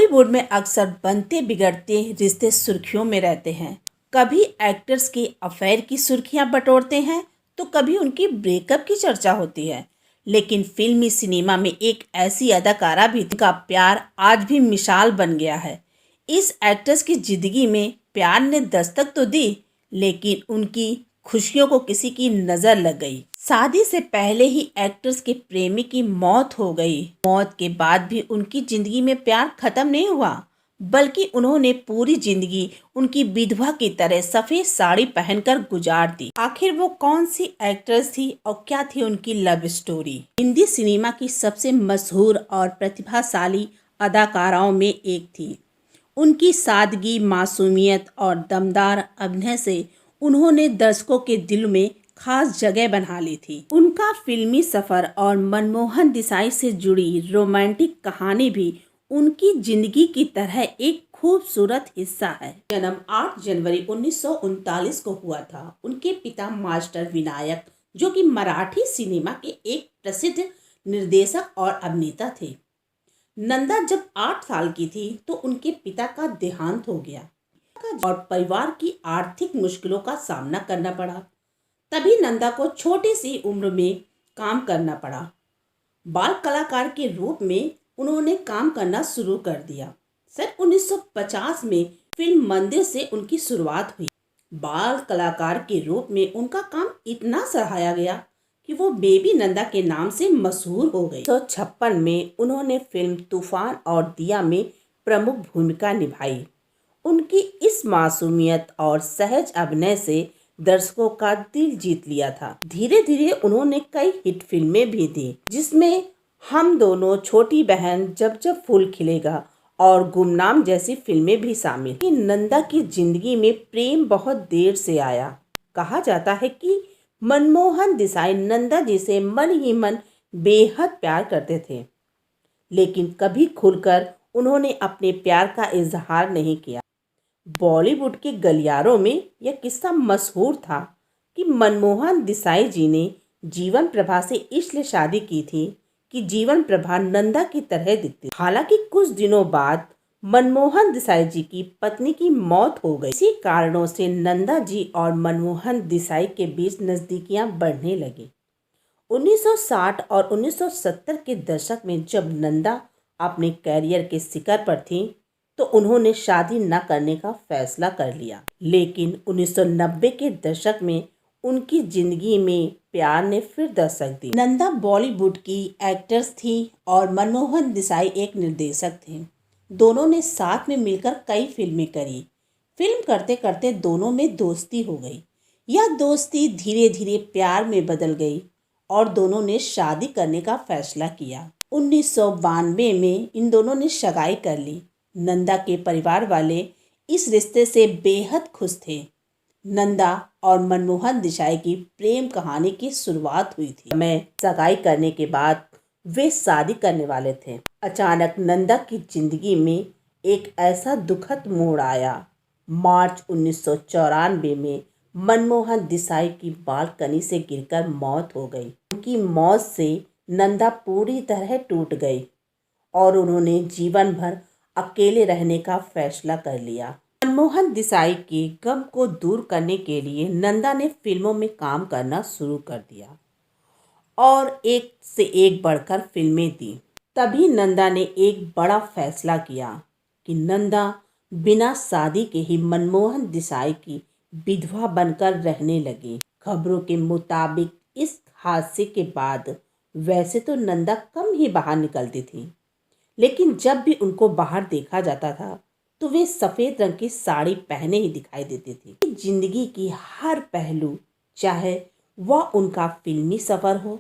बॉलीवुड में अक्सर बनते बिगड़ते रिश्ते सुर्खियों में रहते हैं। कभी एक्टर्स के अफेयर की सुर्खियां बटोरते हैं तो कभी उनकी ब्रेकअप की चर्चा होती है। लेकिन फिल्मी सिनेमा में एक ऐसी अदाकारा भी थी जिनका प्यार आज भी मिसाल बन गया है। इस एक्ट्रेस की जिंदगी में प्यार ने दस्तक तो दी, लेकिन उनकी खुशियों को किसी की नजर लग गई। शादी से पहले ही एक्ट्रेस के प्रेमी की मौत हो गई। मौत के बाद भी उनकी जिंदगी में प्यार खत्म नहीं हुआ, बल्कि उन्होंने पूरी जिंदगी उनकी विधवा की तरह सफेद साड़ी पहनकर गुजार दी। आखिर वो कौन सी एक्ट्रेस थी और क्या थी उनकी लव स्टोरी? हिंदी सिनेमा की सबसे मशहूर और प्रतिभाशाली अदाकाराओं में एक थी। उनकी सादगी, मासूमियत और दमदार अभिनय से उन्होंने दर्शकों के दिल में खास जगह बना ली थी। उनका फिल्मी सफर और मनमोहन देसाई से जुड़ी रोमांटिक कहानी भी उनकी जिंदगी की तरह एक खूबसूरत हिस्सा है। जन्म 8 जनवरी 1939 को हुआ था। उनके पिता मास्टर विनायक, जो कि मराठी सिनेमा के एक प्रसिद्ध निर्देशक और अभिनेता थे। नंदा जब 8 साल की थी तो उनके पिता का देहांत हो गया और परिवार की आर्थिक मुश्किलों का सामना करना पड़ा। तभी नंदा को छोटी सी उम्र में काम करना पड़ा। बाल कलाकार के रूप में उन्होंने काम करना शुरू कर दिया। सन 1950 में फिल्म मंदिर से उनकी शुरुआत हुई। बाल कलाकार के रूप में उनका काम इतना सराहा गया कि वो बेबी नंदा के नाम से मशहूर हो गई। 1956 में उन्होंने फिल्म तूफान और दिया में प्रमुख भूमिका निभाई। उनकी इस मासूमियत और सहज अभिनय से दर्शकों का दिल जीत लिया था। धीरे धीरे उन्होंने कई हिट फिल्में भी दी, जिसमें हम दोनों, छोटी बहन, जब जब फूल खिलेगा और गुमनाम जैसी फिल्में भी शामिल। नंदा की जिंदगी में प्रेम बहुत देर से आया। कहा जाता है कि मनमोहन देसाई नंदा जी से मन ही मन बेहद प्यार करते थे, लेकिन कभी खुलकर उन्होंने अपने प्यार का इजहार नहीं किया। बॉलीवुड के गलियारों में यह किस्सा मशहूर था कि मनमोहन देसाई जी ने जीवन प्रभा से इसलिए शादी की थी कि जीवन प्रभा नंदा की तरह दिखती। हालांकि कुछ दिनों बाद मनमोहन देसाई जी की पत्नी की मौत हो गई। इसी कारणों से नंदा जी और मनमोहन देसाई के बीच नजदीकियां बढ़ने लगी। 1960 और 1970 के दशक में जब नंदा अपने कैरियर के शिखर पर थी तो उन्होंने शादी न करने का फैसला कर लिया। लेकिन 1990 के दशक में उनकी जिंदगी में प्यार ने फिर दस्तक दी। नंदा बॉलीवुड की एक्ट्रेस थी और मनमोहन देसाई एक निर्देशक थे। दोनों ने साथ में मिलकर कई फिल्में करी। फिल्म करते करते दोनों में दोस्ती हो गई। यह दोस्ती धीरे धीरे प्यार में बदल गई और दोनों ने शादी करने का फैसला किया। 1992 में इन दोनों ने सगाई कर ली। नंदा के परिवार वाले इस रिश्ते से बेहद खुश थे। नंदा और मनमोहन देसाई की प्रेम कहानी की शुरुआत हुई थी। मैं सगाई करने के बाद वे शादी करने वाले थे। अचानक नंदा की जिंदगी में एक ऐसा दुखद मोड़ आया। मार्च 1994 में मनमोहन देसाई की बालकनी से गिरकर मौत हो गई। उनकी मौत से नंदा पूरी तरह टूट गई और उन्होंने जीवन भर अकेले रहने का फैसला कर लिया। मनमोहन देसाई के गम को दूर करने के लिए नंदा ने फिल्मों में काम करना शुरू कर दिया और एक से एक बढ़कर फिल्में दी। तभी नंदा ने एक बड़ा फैसला किया कि नंदा बिना शादी के ही मनमोहन देसाई की विधवा बनकर रहने लगी। खबरों के मुताबिक इस हादसे के बाद वैसे तो नंदा कम ही बाहर निकलती थी, लेकिन जब भी उनको बाहर देखा जाता था तो वे सफ़ेद रंग की साड़ी पहने ही दिखाई देती थी। जिंदगी की हर पहलू, चाहे वह उनका फिल्मी सफ़र हो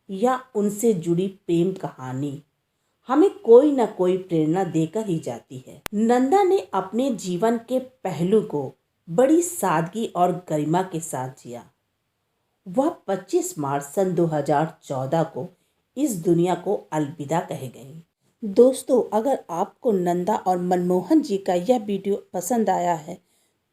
या उनसे जुड़ी प्रेम कहानी, हमें कोई ना कोई प्रेरणा देकर ही जाती है। नंदा ने अपने जीवन के पहलू को बड़ी सादगी और गरिमा के साथ जिया। वह 25 मार्च सन 2014 को इस दुनिया को अलविदा कह गई। दोस्तों, अगर आपको नंदा और मनमोहन जी का यह वीडियो पसंद आया है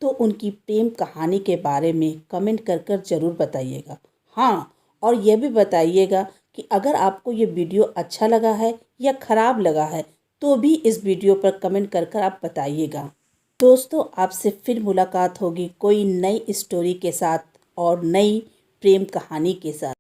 तो उनकी प्रेम कहानी के बारे में कमेंट कर कर ज़रूर बताइएगा। हाँ, और यह भी बताइएगा कि अगर आपको ये वीडियो अच्छा लगा है या ख़राब लगा है तो भी इस वीडियो पर कमेंट कर कर आप बताइएगा। दोस्तों, आपसे फिर मुलाकात होगी कोई नई स्टोरी के साथ और नई प्रेम कहानी के साथ।